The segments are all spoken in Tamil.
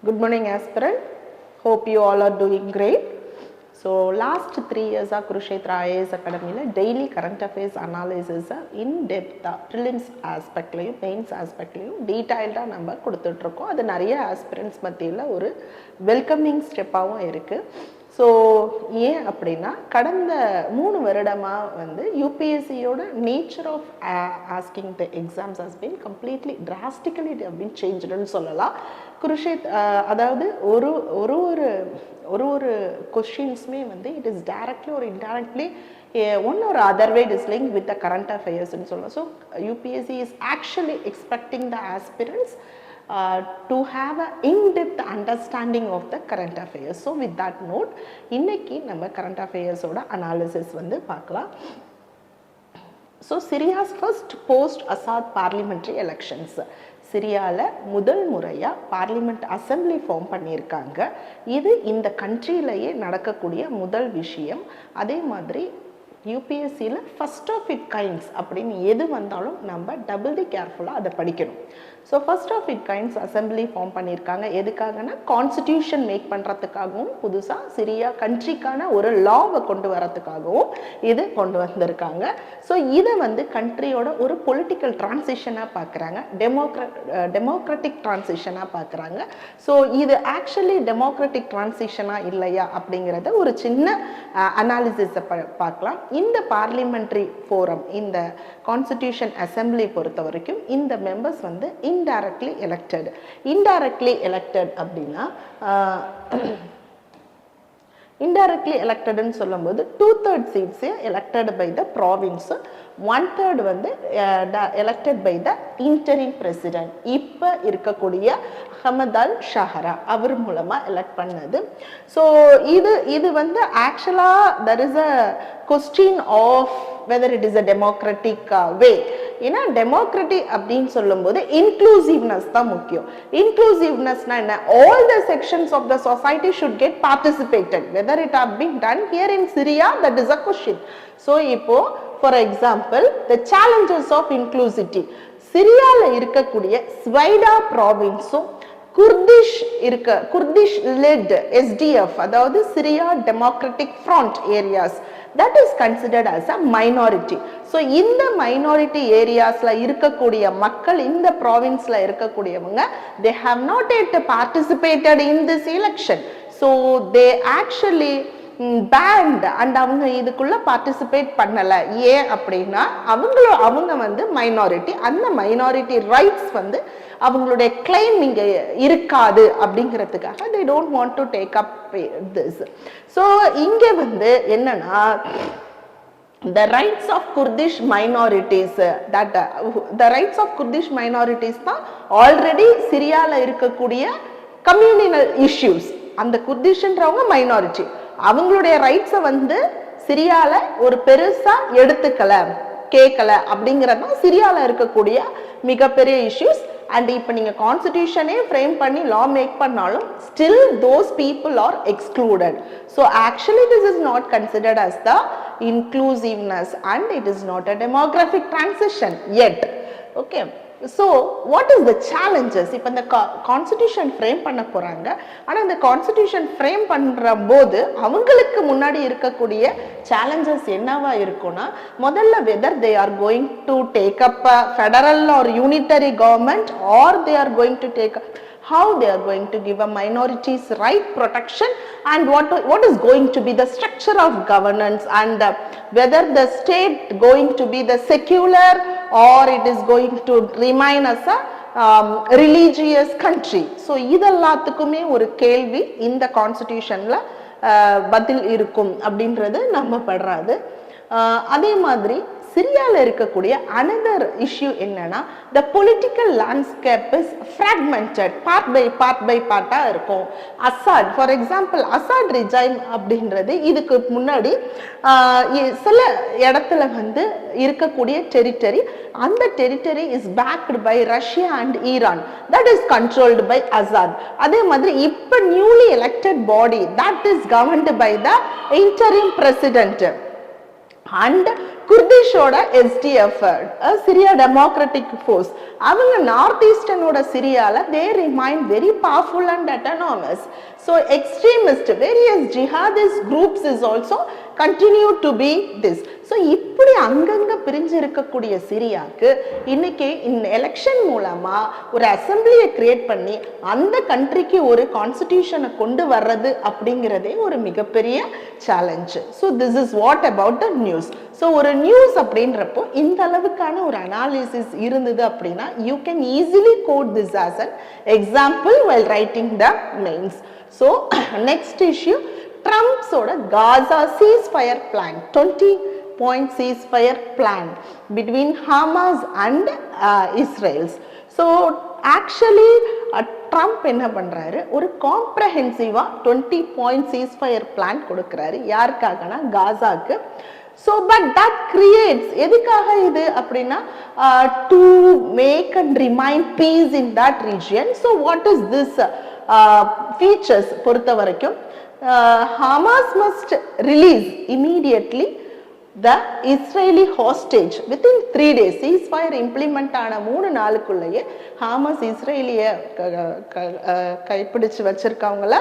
Good morning, aspirant. Hope you all are doing great. So, last 3 years of Kurukshetra IAS Academy daily current affairs analysis in depth prelims aspect mains aspect detailed நம்ம கொடுத்துட்டு இருக்கோம். அது நிறைய aspirants மத்தியில ஒரு welcoming step ஆவும் இருக்கு. ஸோ ஏன் அப்படின்னா கடந்த 3 வருடமாக வந்து யூபிஎஸ்சியோட nature of asking the exams has been completely drastically been சேஞ்சுன்னு சொல்லலாம். அதாவது ஒரு ஒரு ஒரு ஒரு கொஸ்டின்ஸுமே வந்து இட் இஸ் டைரக்ட்லி ஒரு indirectly one or other way it is linked with the current affairs and so on. So UPSC is actually expecting the aspirants to have an in-depth understanding of the current affairs. So with that note, இன்னைக்கு நம்ம current affairs ஓட analysis வந்து பார்க்கலாம். So Syria's first post-Assad parliamentary elections. சிரியாவில் முதல் முறையாக பார்லிமெண்ட் அசம்பிளி ஃபார்ம் பண்ணியிருக்காங்க. இது இந்த கண்ட்ரியிலேயே நடக்கக்கூடிய முதல் விஷயம். அதே மாதிரி யூபிஎஸ்சியில் ஃபர்ஸ்ட் ஆஃப் இட் கைண்ட்ஸ் அப்படின்னு எது வந்தாலும் நம்ம டபுள்லி கேர்ஃபுல்லாக அதை படிக்கணும். So first of it kinds assembly form பண்ணியிருக்காங்க. எதுக்காகனா கான்ஸ்டிடியூஷன் மேக் பண்ணுறதுக்காகவும் புதுசாக சிரியா கண்ட்ரிக்கான ஒரு லாவை கொண்டு வரத்துக்காகவும் இது கொண்டு வந்திருக்காங்க. ஸோ இதை வந்து கண்ட்ரியோட ஒரு பொலிட்டிக்கல் டிரான்சிஷனாக பார்க்குறாங்க, டெமோக்ராட்டிக் டிரான்சிஷனாக பார்க்குறாங்க. ஸோ இது ஆக்சுவலி டெமோக்ராட்டிக் டிரான்சிஷனாக இல்லையா அப்படிங்கிறத ஒரு சின்ன அனாலிசிஸை பார்க்கலாம். இந்த பார்லிமெண்ட்ரி ஃபோரம், இந்த கான்ஸ்டிடியூஷன் அசம்பிளி பொறுத்த வரைக்கும் இந்த மெம்பர்ஸ் வந்து indirectly elected அப்படின்னா indirectly elected ன்னு சொல்லும்போது 2/3 seats elected by the province, 1/3 வந்து elected by the interim president. இப்ப இருக்கக்கூடிய அஹமத் அல் ஷஹரா அவர் மூலமா எலெக்ட் பண்ணது. ஸோ இது வந்து ஆக்சுவலா there is a question of whether it is a democratic way. ஏன்னா டெமோக்ராட்டிக் அப்படின்னு சொல்லும்போது இன்க்ளூசிவ்னஸ் தான் முக்கியம். இன்க்ளூசிவ்னஸ்னா என்ன? All the sections of the society should get participated. Whether it have been done here in Syria, that is a question. So இப்போ for example the challenges of inclusivity, சிரியாவில் இருக்கக்கூடிய ஸ்வைடா ப்ராவின்ஸும் குர்திஷ் லெட் SDF, அதாவது Syria democratic front areas, that is considered as a minority. So இந்த minority areasல இருக்கக்கூடிய மக்கள், இந்த provinceல இருக்கக்கூடியவங்க, they have not yet participated in this election. So they actually banned and அவங்க இதுக்குள்ள பார்ட்டிசிபேட் பண்ணல. ஏன் அப்படின்னா அவங்க வந்து மைனாரிட்டி, அந்த மைனாரிட்டி ரைட்ஸ் வந்து அவங்களுடைய கிளைம் இங்க இருக்காது அப்படிங்கிறதுக்காக they don't want to take up this. So இங்க வந்து என்னன்னா the rights of Kurdish minorities, that the rights of Kurdish minorities தான் ஆல்ரெடி சிரியால இருக்கக்கூடிய கம்யூனல் இஷ்யூஸ். அந்த குர்திஷ்ன்றவங்க மைனாரிட்டி, அவங்களுடைய ரைட்ஸை வந்து சிரியால ஒரு பெருசா எடுத்துக்கல, கேட்கல அப்படிங்கிறது தான் சிரியால இருக்கக்கூடிய மிகப்பெரிய இஷ்யூஸ். அண்ட் இப்போ நீங்க கான்ஸ்டிடியூஷனே ஃப்ரேம் பண்ணி லா மேக் பண்ணாலும் still those people are excluded. So actually this is not considered as the inclusiveness and it is not a demographic transition yet. Okay, so what is the challenges? இப்போ இந்த கான்ஸ்டிடியூஷன் ஃப்ரேம் பண்ண போகிறாங்க. ஆனால் இந்த கான்ஸ்டிடியூஷன் ஃப்ரேம் பண்ணுற போது அவங்களுக்கு முன்னாடி இருக்கக்கூடிய சேலஞ்சஸ் என்னவா இருக்கும்னா, முதல்ல whether they are going to take up a federal or unitary government, or they are going to take up, how they are going to give a minorities right protection, and what is going to be the structure of governance, and whether the state going to be the secular or it is going to remain as a religious country. So இதெல்லாத்துக்குமே ஒரு கேள்வி இந்த கான்ஸ்டிடியூஷன்ல பதில் இருக்கும் அப்படின்றது நம்ம படுறாது. அதே மாதிரி சிரியாவில் இருக்கக்கூடிய another issue என்னன்னா, the political landscape is fragmented, part by பார்ட்டா இருக்கும். Assad, for example Assad regime அப்படின்றது இதுக்கு முன்னாடி சில இடத்துல வந்து இருக்கக்கூடிய டெரிட்டரி, அந்த territory is backed by Russia and Iran, that is controlled by Assad. அதே மாதிரி இப்ப newly elected body, that is governed by the interim president. And குர்திஷோட SDF சிரியா டெமோக்ராட்டிக் ஃபோர்ஸ் அவங்க நார்த் ஈஸ்டர்னோட சிரியால they remain very powerful and autonomous. So extremist various jihadist groups is also continue to be this. So இப்படி அங்கங்க பிரிஞ்சு இருக்கக்கூடிய சிரியாவுக்கு இன்னைக்கு இந்த எலெக்ஷன் மூலமா ஒரு அசம்பிளியை கிரியேட் பண்ணி அந்த கண்ட்ரிக்கு ஒரு கான்ஸ்டிடியூஷனை கொண்டு வர்றது அப்படிங்கிறதே ஒரு மிகப்பெரிய challenge. So this is what about the news. So ஒரு நியூஸ் அப்படின்றப்போ இந்த அளவுக்கான ஒரு அனாலிசிஸ் இருந்தது அப்படின்னா you can easily quote this as an example while writing the mains. So next issue, ட்ரம்ப்ஸோட Gaza ceasefire plan, 20-point ceasefire plan between Hamas and Israel. So actually Trump என்ன பண்றாரு, ஒரு காம்ப்ரஹென்சிவா 20-point ceasefire plan கொடுக்கிறாரு. யாருக்காகனா காசாக்கு. So but that creates, எதுக்காக இது அப்படின்னா to make and remain peace in that region. So what is this features பொறுத்த வரைக்கும், Hamas must release immediately the Israeli hostage within 3 days. ceasefire implement ஆன 3 நாளுக்குள்ளேயே ஹாமஸ் இஸ்ரேலிய கைப்பிடிச்சு வச்சிருக்கவங்கள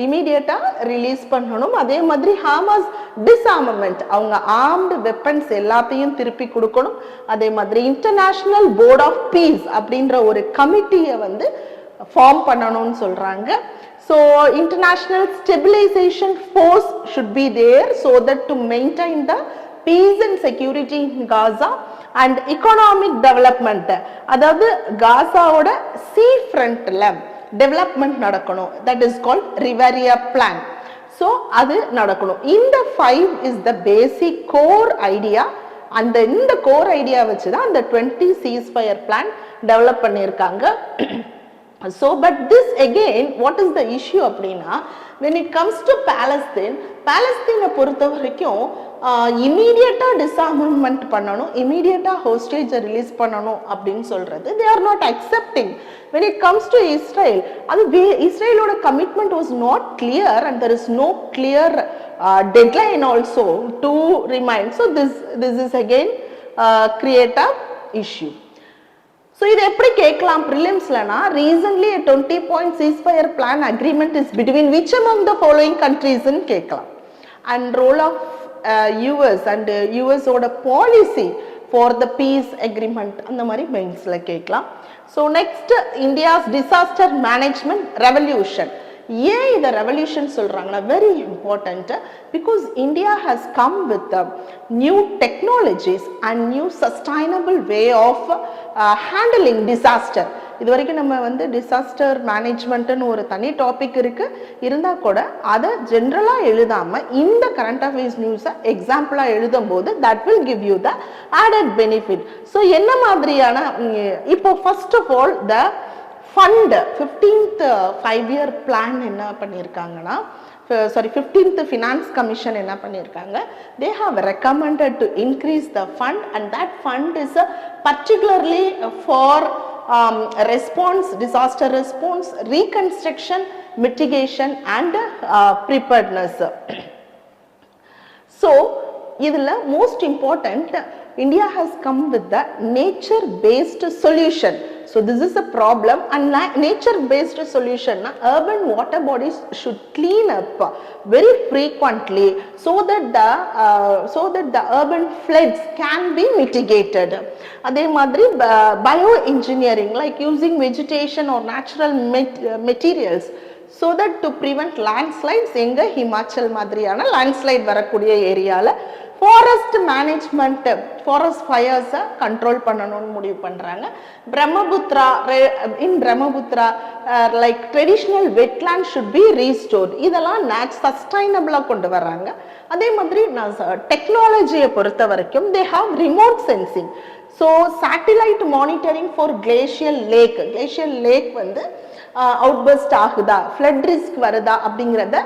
இமீடியட்டா ரிலீஸ் பண்ணணும். அதே மாதிரி ஹாமஸ் டிஸ்ஆர்மமெண்ட், அவங்க ஆர்ம்டு வெப்பன்ஸ் எல்லாத்தையும் திருப்பி கொடுக்கணும். அதே மாதிரி இன்டர்நேஷனல் போர்ட் ஆஃப் பீஸ் அப்படின்ற ஒரு கமிட்டியை வந்து ஃபார்ம் பண்ணணும்னு சொல்றாங்க. So international stabilization force should be there so that to maintain the peace and security in Gaza and economic development. அதாவது காசாவோட சீ ஃப்ரண்ட்ல டெவலப்மெண்ட் நடக்கணும். that is called Riviera plan. so அது நடக்கணும். இந்த 5 is the basic core idea. அந்த இந்த core idea வச்சு தான் அந்த 20 ceasefire plan டெவலப் பண்ணியிருக்காங்க. So but this again, what is the issue அப்படின்னா, when it comes to Palestine, பாலஸ்தீனை பொறுத்த வரைக்கும் இமீடியட்டா டிஸ்ஆர்மமெண்ட் பண்ணணும், இமீடியட்டா ஹோஸ்டேஜை ரிலீஸ் பண்ணணும் அப்படின்னு சொல்றது they are not accepting. when it comes to Israel, அது இஸ்ரேலோட commitment was not clear and there is no clear deadline also to remind. so this is again create a issue. So இது எப்படி கேட்கலாம் prelims-லனா, recently a 20-point ceasefire plan agreement is between which among the following countries ன்னு கேட்கலாம். and role of US and US ஓட policy for the peace agreement அந்த மாதிரி மெயின்ஸ்ல கேட்கலாம். so next, India's disaster management revolution. ஏன் இதை ரெவல்யூஷன் சொல்றாங்கன்னா, very important, because India has come with new technologies and new sustainable way of handling disaster. இது வரைக்கும் நம்ம வந்து டிசாஸ்டர் மேனேஜ்மெண்ட்னு ஒரு தனி டாபிக் இருக்கு, இருந்தா கூட அதை ஜென்ரலா எழுதாம இந்த கரண்ட் அஃபேர்ஸ் நியூஸை எக்ஸாம்பிளா எழுதும் போது that will give you the added benefit. So என்ன மாதிரியான, இப்போ first of all the fund 15th 5-year plan என்ன பண்ணியிருக்காங்கன்னா, sorry 15th ஃபினான்ஸ் கமிஷன் என்ன பண்ணியிருக்காங்க, they have recommended to increase the fund and that fund is particularly for response, disaster response, reconstruction, mitigation and preparedness. so இதுல most important, India has come with the nature based solution. so this is a problem and nature based solution na, urban water bodies should clean up very frequently so that the urban floods can be mitigated. adhe madri bio engineering, like using vegetation or natural materials so that to prevent landslides, enga Himachal madriyana landslide varakudiya area la forest management, forest ஃபயர்ஸை கண்ட்ரோல் பண்ணணும்னு முடிவு பண்ணுறாங்க. Brahmaputra, in Brahmaputra like traditional wetland should be restored. இதெல்லாம் சஸ்டைனபிளாக கொண்டு வர்றாங்க. அதே மாதிரி டெக்னாலஜியை பொறுத்த வரைக்கும் they have remote sensing. So satellite monitoring for glacial lake. Glacial lake வந்து அவுட்பர்ஸ்ட் ஆகுதா, ஃப்ளட் ரிஸ்க் வருதா அப்படிங்கிறத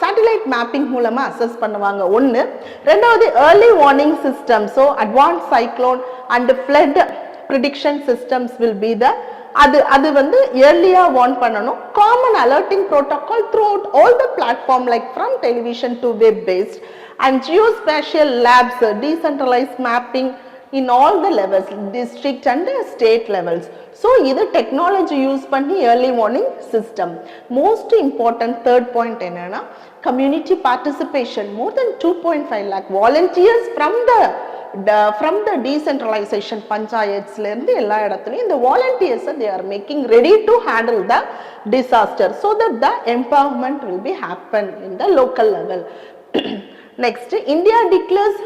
சேட்டலைட் மேப்பிங் மூலமா அசஸ் பண்ணுவாங்க. ஒன்று. ரெண்டாவது, early warning system. So advance cyclone and flood prediction systems will be the அது வந்து ஏர்லியா வார்ன் பண்ணணும். Common alerting protocol throughout all the platform like from television to web based. and geospatial labs, decentralized mapping in all the levels, district and state levels. So இது technology use பண்ணி early warning system. Most important third point என்னன்னா community participation. More than 2.5 lakh volunteers from the decentralization panchayats la irundhu ella edathilum the volunteers they are making ready to handle the disaster so that the empowerment will be happen in the local level. Next, India declares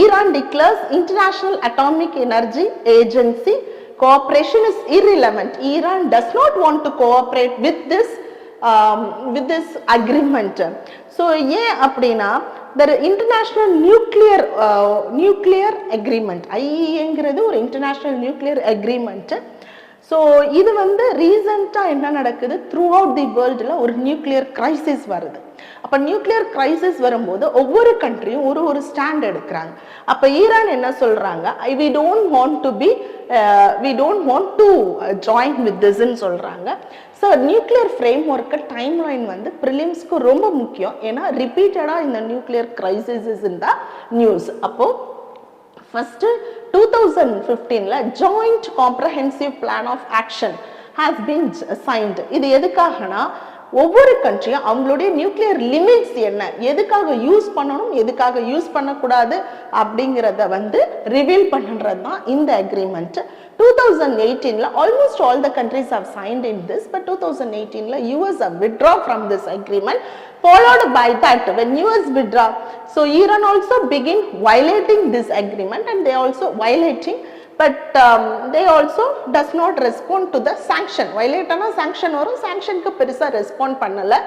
Iran declares International Atomic Energy Agency cooperation is irrelevant. Iran does not want to cooperate with this agreement. So ஏன் அப்படின்னா the international nuclear agreement IEAங்கிறது ஒரு international nuclear agreement. ஸோ இது வந்து ரீசெண்டாக என்ன நடக்குது, த்ரூ அவுட் தி வேர்ல்டில் ஒரு நியூக்ளியர் கிரைசிஸ் வருது. அப்போ நியூக்ளியர் கிரைசிஸ் வரும்போது ஒவ்வொரு கண்ட்ரியும் ஒரு ஸ்டாண்ட் எடுக்கிறாங்க. அப்போ ஈரான் என்ன சொல்கிறாங்க, we don't want to join with thisன்னு சொல்கிறாங்க. So nuclear frame work time line வந்து ப்ரிலிம்ஸ்க்கு ரொம்ப முக்கியம். ஏன்னா ரிப்பீட்டடாக இந்த nuclear crisis is in the news. அப்போது first 2015 joint comprehensive plan of action has been signed. இது எதுக்காகனா ஒவ்வொரு கண்ட்ரியும் அவங்களுடைய நியூக்ளியர் லிமிட்ஸ் என்ன, எதுக்காக யூஸ் பண்ணணும் எதுக்காக யூஸ் பண்ணக்கூடாது அப்படிங்கிறத வந்து ரிவீல் பண்ணுறது தான் இந்த agreement. 2018 almost all the countries have signed in this, but 2018 US have withdraw from this agreement. Followed by that, when US withdraw, so Iran also begin violating this agreement and they also violating, but they also does not respond to the sanction. Violate ana sanction varum, sanction ku perisa respond pannala.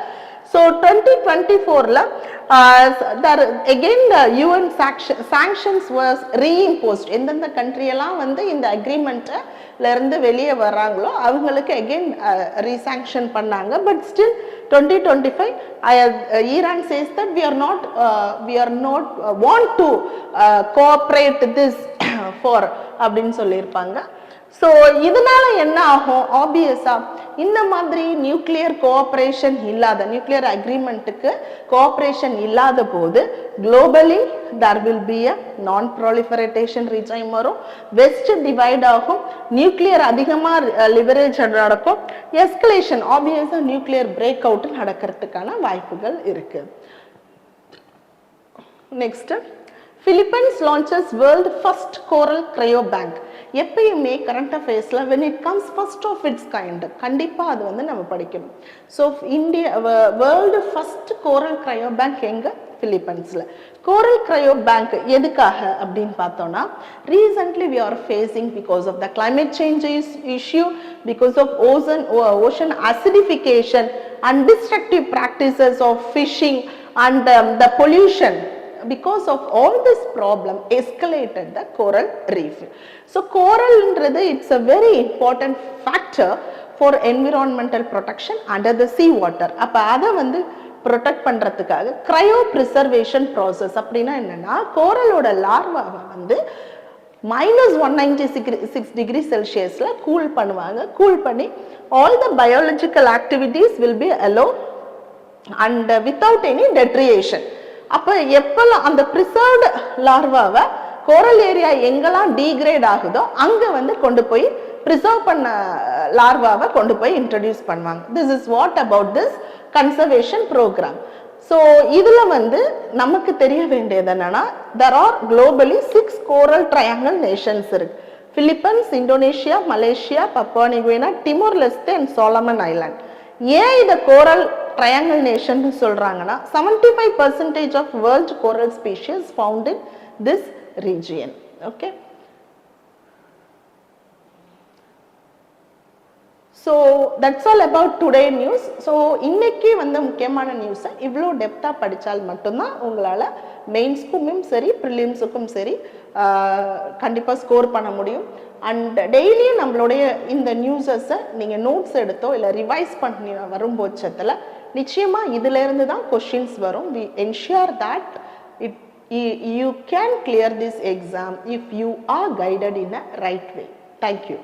So 2024 there again the UN sanctions was reimposed. எந்தெந்த country எல்லாம் வந்து இந்த agreement ல இருந்து வெளியே வராங்களோ அவங்களுக்கு again resanction பண்ணாங்க. But still 2025 Iran says that we are not want to cooperate this for அப்படின்னு சொல்லியிருப்பாங்க. ஸோ இதனால என்ன ஆகும், ஆப்வியஸா இந்த மாதிரி நியூக்ளியர் கோஆப்ரேஷன் இல்லாத, நியூக்ளியர் அக்ரிமெண்ட்டுக்கு கோஆப்ரேஷன் இல்லாத போது globally there will be a நான் ப்ராலிஃபரேஷன் regime வரும், வெஸ்ட் டிவைட் ஆகும், நியூக்ளியர் அதிகமாக லிவரேஜ் நடக்கும், எஸ்கலேஷன் ஆப்வியஸா நியூக்ளியர் பிரேக் அவுட் நடக்கிறதுக்கான வாய்ப்புகள் இருக்கு. Next, Philippines launches world first coral cryo bank. எப்பயுமே current அஃபேர்ஸ்ல when it comes first of its kind கண்டிப்பா அது வந்து நம்ம படிக்கணும். ஸோ இந்தியா வேர்ல்டு ஃபர்ஸ்ட் கோரல் cryo bank எங்க, பிலிப்பைன்ஸ்ல. கோரல் cryo bank எதுக்காக அப்படின்னு பார்த்தோம்னா, recently we are facing because of the climate change issue, because of ocean acidification and destructive practices of fishing and the pollution. Because of all this problem escalated the coral reef. So coral inradhu it's a very important factor for environmental protection under the sea water. அப்ப அத வந்து protect பண்றதுக்காக cryo preservation process அப்படினா என்னன்னா, கோரலோட லார்வாவை வந்து -196 degree Celsius கூல் பண்ணுவாங்க. கூல் பண்ணி all the biological activities will be allowed and without any deterioration. அப்ப எப்பெல்லாம் அந்த பிரிசர்வ்டு லார்வாவை கோரல் ஏரியா எங்கெல்லாம் டீக்ரேட் ஆகுதோ அங்க வந்து கொண்டு போய் பிரிசர்வ் பண்ண லார்வாவை கொண்டு போய் இன்ட்ரடியூஸ் பண்ணுவாங்க. This is what about this conservation programme. So இதுல வந்து நமக்கு தெரிய வேண்டியது என்னன்னா, there are globally 6 coral triangle nations இருக்கு. Philippines, Indonesia, Malaysia, Papua New Guinea, Timor Leste and Solomon Island. ஏன் இத கோரல் ட்ரையாங்கிள் நேஷன் சொல்றாங்கன்னா, 75% of world coral species found in this region. Okay, so that's all about today news. So இன்னைக்கு வந்த முக்கியமான நியூஸை இவ்வளோ டெப்தா படித்தால் மட்டும்தான் உங்களால மெயின்ஸ்க்கும் சரி ப்ரிலிம்ஸுக்கும் சரி கண்டிப்பாக ஸ்கோர் பண்ண முடியும். அண்ட் டெய்லியும் நம்மளுடைய இந்த நியூஸஸை நீங்கள் நோட்ஸ் எடுத்தோ இல்லை ரிவைஸ் பண்ணி வரும் பட்சத்தில் நிச்சயமாக இதிலிருந்து தான் கொஷின்ஸ் வரும். We ensure that you can clear this exam if you are guided in a right way. Thank you.